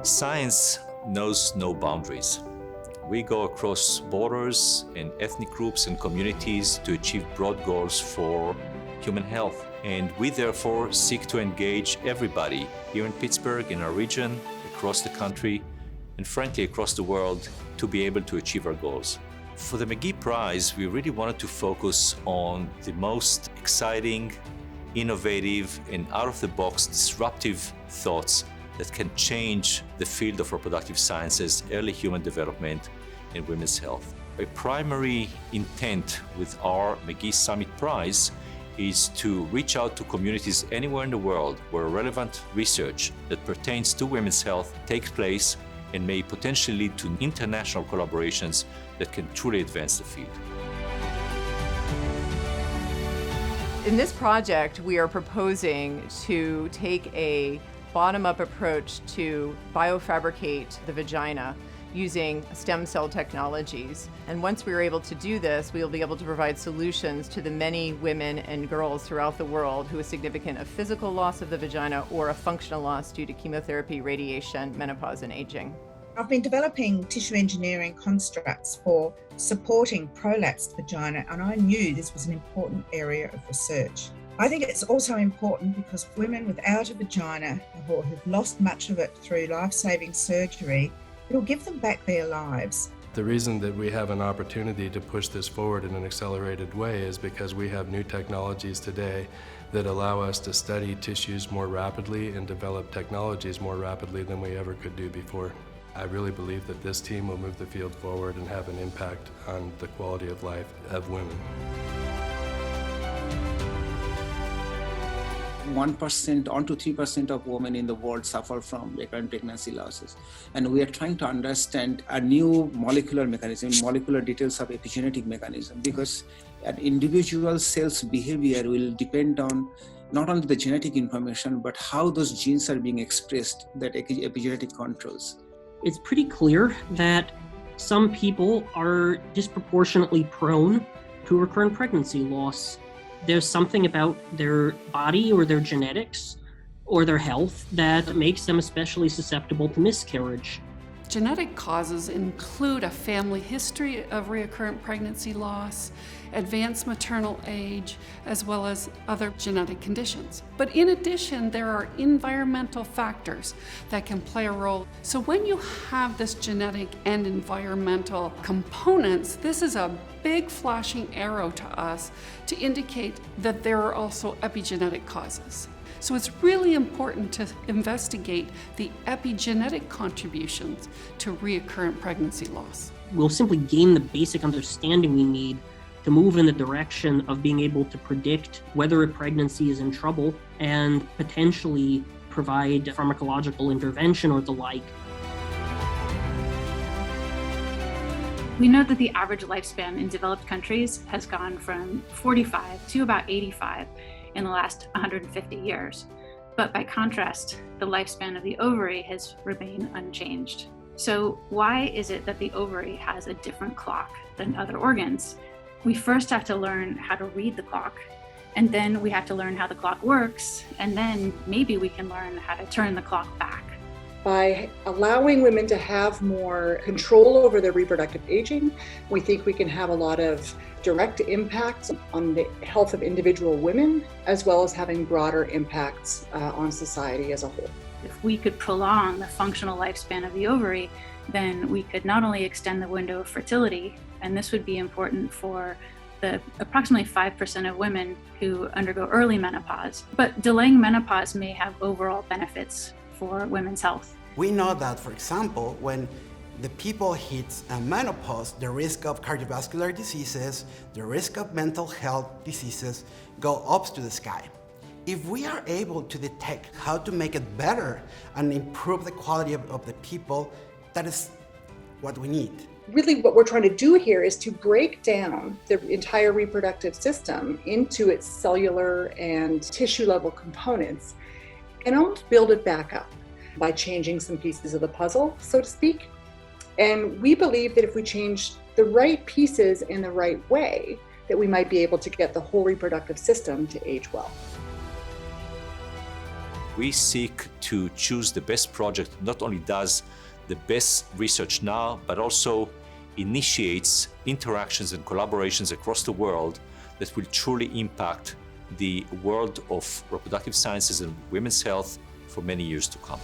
Science knows no boundaries. We go across borders and ethnic groups and communities to achieve broad goals for human health. And we therefore seek to engage everybody here in Pittsburgh, in our region, across the country, and frankly across the world to be able to achieve our goals. For the Magee Prize, we really wanted to focus on the most exciting, innovative, and out-of-the-box disruptive thoughts that can change the field of reproductive sciences, early human development, and women's health. A primary intent with our Magee Summit Prize is to reach out to communities anywhere in the world where relevant research that pertains to women's health takes place and may potentially lead to international collaborations that can truly advance the field. In this project, we are proposing to take a bottom-up approach to biofabricate the vagina using stem cell technologies. And once we are able to do this, we will be able to provide solutions to the many women and girls throughout the world who have significant a physical loss of the vagina or a functional loss due to chemotherapy, radiation, menopause, and aging. I've been developing tissue engineering constructs for supporting prolapsed vagina, and I knew this was an important area of research. I think it's also important because women without a vagina or who've lost much of it through life-saving surgery, it'll give them back their lives. The reason that we have an opportunity to push this forward in an accelerated way is because we have new technologies today that allow us to study tissues more rapidly and develop technologies more rapidly than we ever could do before. I really believe that this team will move the field forward and have an impact on the quality of life of women. 1% on to 3% of women in the world suffer from recurrent pregnancy losses. And we are trying to understand a new molecular mechanism, molecular details of epigenetic mechanism, because an individual cell's behavior will depend on not only the genetic information, but how those genes are being expressed that epigenetic controls. It's pretty clear that some people are disproportionately prone to recurrent pregnancy loss. There's something about their body or their genetics or their health that makes them especially susceptible to miscarriage. Genetic causes include a family history of recurrent pregnancy loss, advanced maternal age, as well as other genetic conditions. But in addition, there are environmental factors that can play a role. So when you have this genetic and environmental components, this is a big flashing arrow to us to indicate that there are also epigenetic causes. So it's really important to investigate the epigenetic contributions to recurrent pregnancy loss. We'll simply gain the basic understanding we need to move in the direction of being able to predict whether a pregnancy is in trouble and potentially provide pharmacological intervention or the like. We know that the average lifespan in developed countries has gone from 45 to about 85 in the last 150 years. But by contrast, the lifespan of the ovary has remained unchanged. So why is it that the ovary has a different clock than other organs? We first have to learn how to read the clock, and then we have to learn how the clock works, and then maybe we can learn how to turn the clock back. By allowing women to have more control over their reproductive aging, we think we can have a lot of direct impacts on the health of individual women, as well as having broader impacts on society as a whole. If we could prolong the functional lifespan of the ovary, then we could not only extend the window of fertility, and this would be important for the approximately 5% of women who undergo early menopause, but delaying menopause may have overall benefits for women's health. We know that, for example, when the people hit menopause, the risk of cardiovascular diseases, the risk of mental health diseases go up to the sky. If we are able to detect how to make it better and improve the quality of the people, that is what we need. Really what we're trying to do here is to break down the entire reproductive system into its cellular and tissue level components and almost build it back up by changing some pieces of the puzzle, so to speak. And we believe that if we change the right pieces in the right way, that we might be able to get the whole reproductive system to age well. We seek to choose the best project that not only does the best research now, but also initiates interactions and collaborations across the world that will truly impact the world of reproductive sciences and women's health for many years to come.